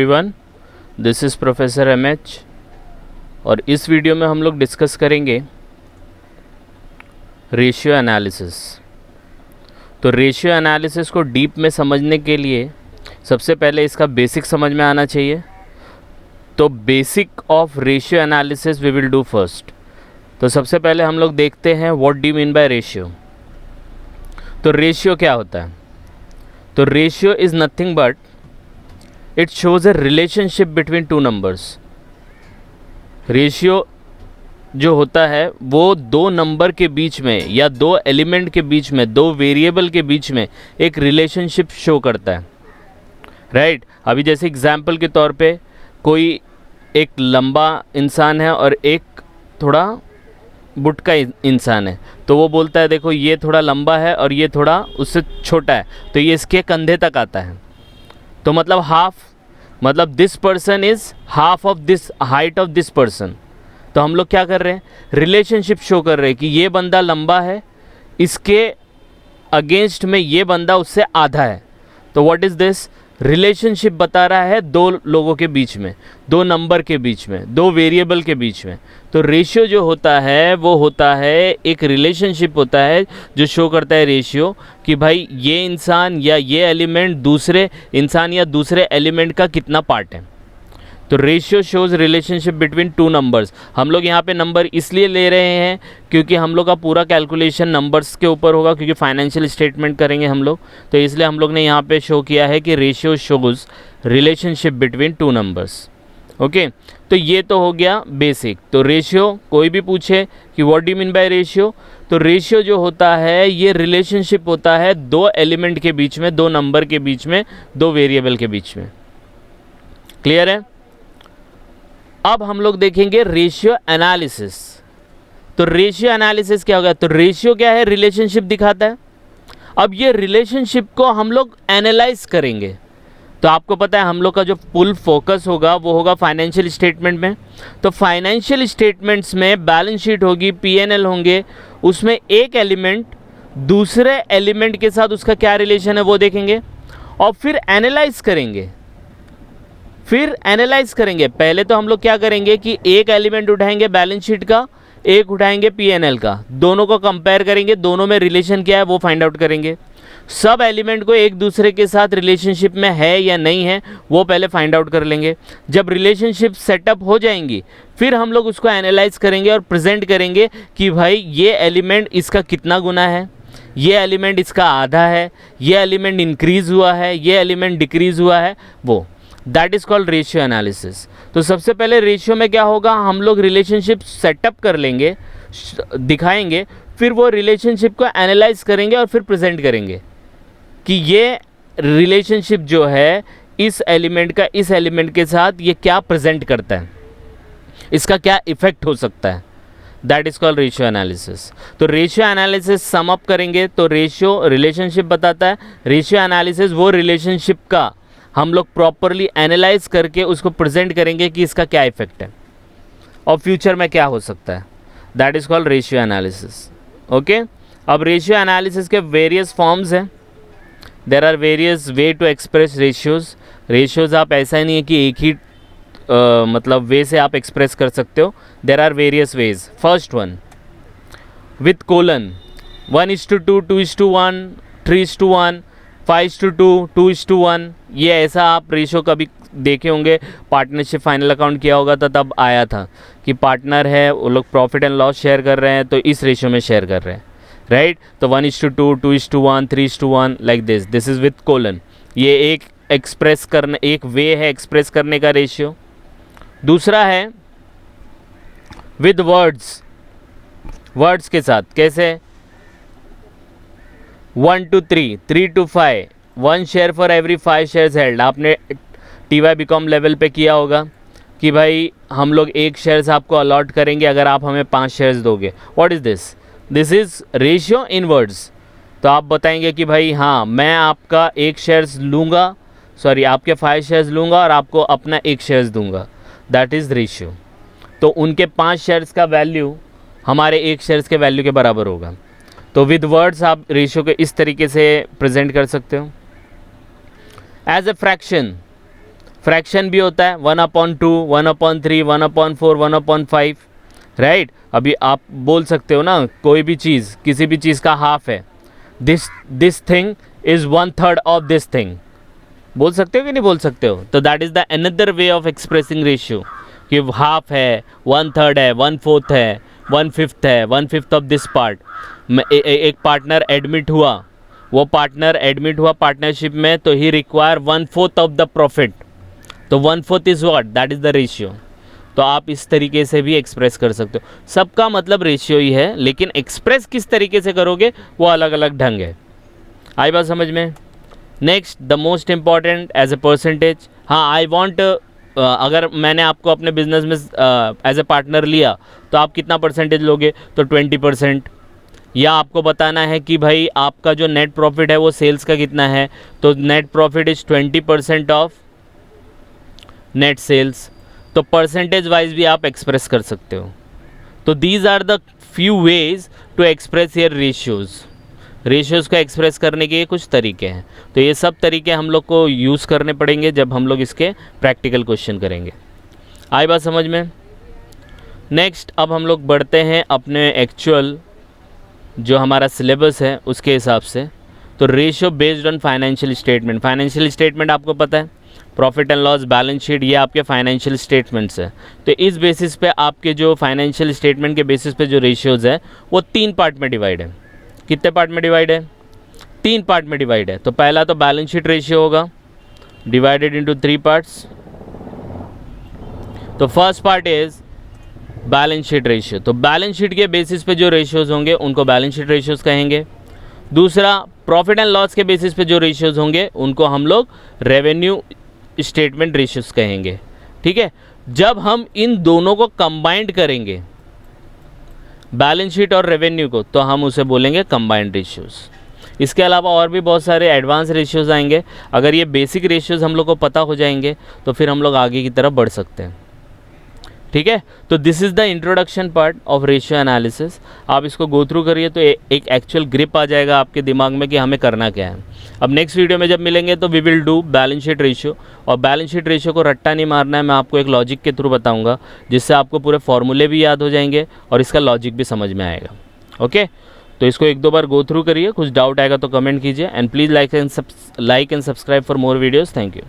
Everyone, this is professor MH और इस video में हम लोग डिस्कस करेंगे रेशियो एनालिसिस। तो रेशियो एनालिसिस को डीप में समझने के लिए सबसे पहले इसका बेसिक समझ में आना चाहिए। तो basic of ratio analysis we will do first. तो सबसे पहले हम लोग देखते हैं what do you mean by ratio. तो रेशियो क्या होता है? तो ratio is nothing but it shows a relationship between two numbers. Ratio जो होता है वो दो नंबर के बीच में या दो एलिमेंट के बीच में, दो वेरिएबल के बीच में एक रिलेशनशिप शो करता है, राइट। अभी जैसे एग्जाम्पल के तौर पे कोई एक लंबा इंसान है और एक थोड़ा बुटका इंसान है, तो वो बोलता है देखो ये थोड़ा लंबा है और ये थोड़ा उससे छोटा है, तो ये इसके कंधे तक आता है। तो मतलब हाफ, मतलब this person is half of this height of this person. तो हम लोग क्या कर रहे हैं? रिलेशनशिप शो कर रहे हैं कि ये बंदा लंबा है, इसके अगेंस्ट में ये बंदा उससे आधा है। तो व्हाट इज़ दिस? रिलेशनशिप बता रहा है दो लोगों के बीच में, दो नंबर के बीच में, दो वेरिएबल के बीच में। तो रेशियो जो होता है वो होता है एक रिलेशनशिप होता है जो शो करता है रेशियो कि भाई ये इंसान या ये एलिमेंट दूसरे इंसान या दूसरे एलिमेंट का कितना पार्ट है। तो ratio shows relationship between two numbers. हम लोग यहाँ पे नंबर इसलिए ले रहे हैं क्योंकि हम लोग का पूरा कैलकुलेशन नंबर्स के ऊपर होगा, क्योंकि फाइनेंशियल स्टेटमेंट करेंगे हम लोग, तो इसलिए हम लोग ने यहाँ पे शो किया है कि ratio shows relationship between two numbers. Okay, तो ये तो हो गया बेसिक। तो रेशियो कोई भी पूछे कि what do you mean by ratio, तो रेशियो जो होता है ये रिलेशनशिप होता है दो एलिमेंट के बीच में, दो नंबर के बीच में, दो वेरिएबल के बीच में। क्लियर है? अब हम लोग देखेंगे रेशियो एनालिसिस। तो रेशियो एनालिसिस क्या होगा? तो रेशियो क्या है? रिलेशनशिप दिखाता है। अब ये रिलेशनशिप को हम लोग एनालाइज करेंगे। तो आपको पता है हम लोग का जो फुल फोकस होगा वो होगा फाइनेंशियल स्टेटमेंट में। तो फाइनेंशियल स्टेटमेंट्स में बैलेंस शीट होगी, पीएनएल होंगे, उसमें एक एलिमेंट दूसरे एलिमेंट के साथ उसका क्या रिलेशन है वो देखेंगे और फिर एनालाइज करेंगे। पहले तो हम लोग क्या करेंगे कि एक एलिमेंट उठाएंगे बैलेंस शीट का, एक उठाएंगे पीएनएल का, दोनों को कंपेयर करेंगे, दोनों में रिलेशन क्या है वो फाइंड आउट करेंगे। सब एलिमेंट को एक दूसरे के साथ रिलेशनशिप में है या नहीं है वो पहले फाइंड आउट कर लेंगे। जब रिलेशनशिप सेटअप हो जाएंगी फिर हम लोग उसको एनालाइज करेंगे और प्रेजेंट करेंगे कि भाई ये एलिमेंट इसका कितना गुना है, ये एलिमेंट इसका आधा है, ये एलिमेंट इंक्रीज हुआ है, ये एलिमेंट डिक्रीज हुआ है, वो that is called ratio analysis. तो सबसे पहले रेशियो में क्या होगा, हम लोग रिलेशनशिप सेटअप कर लेंगे, दिखाएंगे, फिर वो रिलेशनशिप को एनालाइज करेंगे और फिर प्रेजेंट करेंगे कि ये रिलेशनशिप जो है इस एलिमेंट का इस एलिमेंट के साथ ये क्या प्रेजेंट करता है, इसका क्या इफेक्ट हो सकता है। That is called ratio analysis. तो रेशियो एनालिसिस सम अप करेंगे तो रेशियो रिलेशनशिप बताता है, रेशियो एनालिसिस वो रिलेशनशिप का हम लोग प्रॉपरली एनालाइज करके उसको प्रेजेंट करेंगे कि इसका क्या इफेक्ट है और फ्यूचर में क्या हो सकता है। That is called ratio analysis. Okay, अब रेशियो एनालिसिस के वेरियस फॉर्म्स हैं। There are various way to express ratios. Ratios आप ऐसा ही नहीं है कि एक ही मतलब वे से आप एक्सप्रेस कर सकते हो। There are various ways. First one with colon, 1:2, 2:1, 3:1, 5:2, 2:1। ये ऐसा आप रेशो कभी देखे होंगे, पार्टनरशिप फाइनल अकाउंट किया होगा तो तब आया था कि पार्टनर है, वो लोग प्रॉफिट एंड लॉस शेयर कर रहे हैं तो इस रेशो में शेयर कर रहे हैं, राइट। तो 1:2, 2:1, 3:1 like this is with colon. ये एक एक्सप्रेस करने, एक वे है एक्सप्रेस करने का रेशियो। दूसरा है विद वर्ड्स, वर्ड्स के साथ। कैसे? 1:3, 3:5, 1 share for every 5 shares held. आपने TY BCom लेवल पे किया होगा कि भाई हम लोग एक शेयर्स आपको अलॉट करेंगे अगर आप हमें 5 शेयर्स दोगे। What is this? This is ratio in words. तो आप बताएंगे कि भाई हाँ मैं आपका एक शेयर्स लूँगा, सॉरी आपके 5 शेयर्स लूँगा और आपको अपना एक शेयर्स दूँगा। That is ratio. तो उनके 5 शेयर्स का वैल्यू हमारे एक शेयर्स के वैल्यू के बराबर होगा। तो विद वर्ड्स आप रेशियो को इस तरीके से प्रेजेंट कर सकते हो। एज ए फ्रैक्शन फ्रैक्शन भी होता है 1/2, 1/3, 1/4, 1/5, राइट। अभी आप बोल सकते हो ना, कोई भी चीज़, किसी भी चीज़ का हाफ है, this thing is 1/3 of this thing, बोल सकते हो कि नहीं बोल सकते हो? तो that is the another way of expressing ratio, कि हाफ है, 1/3 है, 1/4 है, 1/5 है, 1/5 ऑफ दिस पार्ट। एक पार्टनर एडमिट हुआ, वो पार्टनर एडमिट हुआ पार्टनरशिप में, तो ही रिक्वायर 1/4 ऑफ द प्रॉफिट, तो 1/4 is what, that is the ratio. तो आप इस तरीके से भी एक्सप्रेस कर सकते हो। सबका मतलब रेशियो ही है, लेकिन एक्सप्रेस किस तरीके से करोगे वो अलग अलग ढंग है। आई बात समझ में? Next, the most important as a percentage. हाँ, आई वॉन्ट, अगर मैंने आपको अपने बिजनेस में एज ए पार्टनर लिया तो आप कितना परसेंटेज लोगे? तो 20%। या आपको बताना है कि भाई आपका जो नेट प्रॉफिट है वो सेल्स का कितना है, तो net profit is 20% of net sales, तो परसेंटेज वाइज भी आप एक्सप्रेस कर सकते हो। तो these are the few ways to express your ratios को एक्सप्रेस करने के ये कुछ तरीके हैं। तो ये सब तरीके हम लोग को यूज़ करने पड़ेंगे जब हम लोग इसके प्रैक्टिकल क्वेश्चन करेंगे। आई बात समझ में? नेक्स्ट, अब हम लोग बढ़ते हैं अपने एक्चुअल जो हमारा सिलेबस है उसके हिसाब से। तो ratio based on financial statement. Financial statement आपको पता है, profit and loss, balance sheet, ये आपके फाइनेंशियल स्टेटमेंट्स है। तो इस बेसिस पे आपके जो फाइनेंशियल स्टेटमेंट के बेसिस पे जो रेशियोज़ है वो 3 पार्ट में डिवाइड है। कितने पार्ट में डिवाइड है? 3 पार्ट में डिवाइड है। तो पहला तो बैलेंस शीट रेशियो होगा, डिवाइडेड इनटू 3 पार्ट्स। तो first part is balance sheet ratio. तो बैलेंस शीट के बेसिस पे जो रेशियोज़ होंगे उनको बैलेंस शीट रेशियोज़ कहेंगे। दूसरा, प्रॉफिट एंड लॉस के बेसिस पे जो रेशियोज़ होंगे उनको हम लोग रेवेन्यू स्टेटमेंट रेशियोज़ कहेंगे। ठीक है। जब हम इन दोनों को कंबाइंड करेंगे, बैलेंस शीट और रेवेन्यू को, तो हम उसे बोलेंगे कंबाइंड रेशियोज़। इसके अलावा और भी बहुत सारे एडवांस रेशियोज़ आएंगे। अगर ये बेसिक रेशियोज़ हम लोग को पता हो जाएंगे तो फिर हम लोग आगे की तरफ बढ़ सकते हैं। ठीक है। तो this is the introduction part of ratio analysis. आप इसको गो थ्रू करिए तो एक एक्चुअल ग्रिप आ जाएगा आपके दिमाग में कि हमें करना क्या है। अब नेक्स्ट वीडियो में जब मिलेंगे तो we will do balance sheet ratio. और बैलेंस शीट रेशियो को रट्टा नहीं मारना है, मैं आपको एक लॉजिक के थ्रू बताऊंगा जिससे आपको पूरे फॉर्मूले भी याद हो जाएंगे और इसका लॉजिक भी समझ में आएगा। ओके, तो इसको 1-2 बार गो थ्रू करिए। कुछ डाउट आएगा तो कमेंट कीजिए and please like and subscribe for more videos. Thank you.